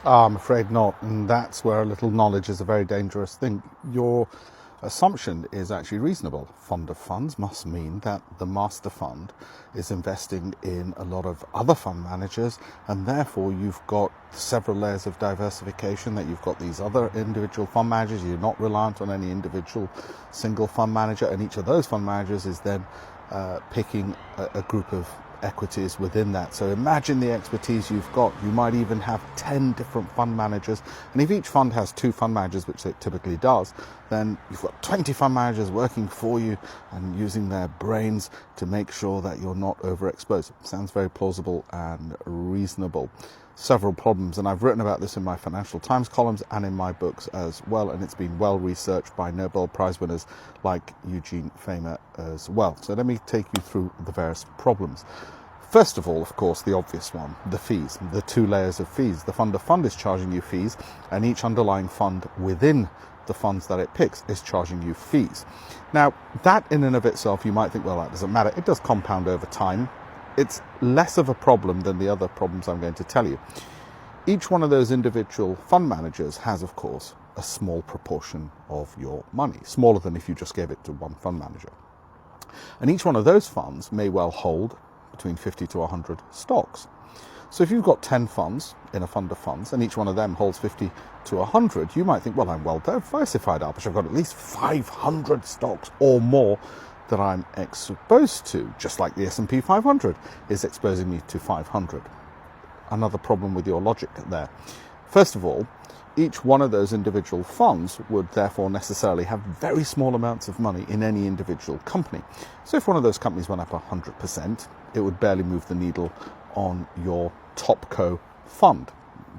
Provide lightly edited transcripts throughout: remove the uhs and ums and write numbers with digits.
I'm afraid not, and that's where a little knowledge is a very dangerous thing. Your assumption is actually reasonable. Fund of funds must mean that the master fund is investing in a lot of other fund managers, and therefore you've got several layers of diversification, that you've got these other individual fund managers, you're not reliant on any individual single fund manager, and each of those fund managers is then picking a group of equities within that. So imagine the expertise you've got. You might even have 10 different fund managers, and if each fund has 2 fund managers, which it typically does, then you've got 20 fund managers working for you and using their brains to make sure that you're not overexposed. Sounds very plausible and reasonable. Several problems, and I've written about this in my Financial Times columns and in my books as well, and it's been well researched by Nobel Prize winners like Eugene Fama as well. So let me take you through the various problems. First of all, of course, the obvious one, the fees, the 2 layers of fees. The fund of fund is charging you fees, and each underlying fund within the funds that it picks is charging you fees. Now, that in and of itself, you might think, well, that doesn't matter. It does compound over time. It's less of a problem than the other problems I'm going to tell you. Each one of those individual fund managers has, of course, a small proportion of your money, smaller than if you just gave it to one fund manager. And each one of those funds may well hold between 50 to 100 stocks. So if you've got 10 funds in a fund of funds, and each one of them holds 50 to 100, you might think, well, I'm well diversified, Alpesh. I've got at least 500 stocks or more that I'm exposed to, just like the S&P 500 is exposing me to 500. Another problem with your logic there. First of all, each one of those individual funds would therefore necessarily have very small amounts of money in any individual company. So if one of those companies went up 100%, it would barely move the needle on your Topco fund.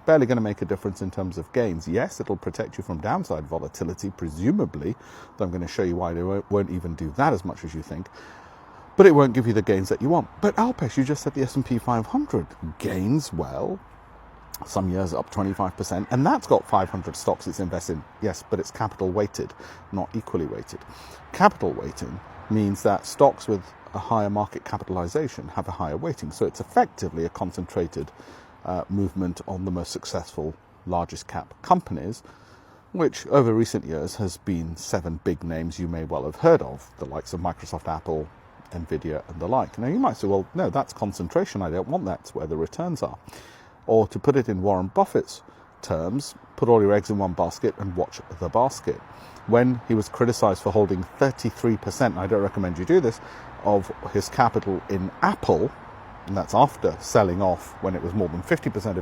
Barely going to make a difference in terms of gains. Yes, it'll protect you from downside volatility, presumably, though I'm going to show you why they won't even do that as much as you think. But it won't give you the gains that you want. But Alpesh, you just said the S&P 500 gains, well, some years up 25%, and that's got 500 stocks it's invested in. Yes, but it's capital weighted, not equally weighted. Capital weighting means that stocks with a higher market capitalization have a higher weighting. So it's effectively a concentrated movement on the most successful, largest cap companies, which over recent years has been 7 big names you may well have heard of, the likes of Microsoft, Apple, Nvidia, and the like. Now you might say, well, no, that's concentration. I don't want that. It's where the returns are. Or to put it in Warren Buffett's terms, put all your eggs in one basket and watch the basket. When he was criticized for holding 33%, I don't recommend you do this, of his capital in Apple, and that's after selling off when it was more than 50% of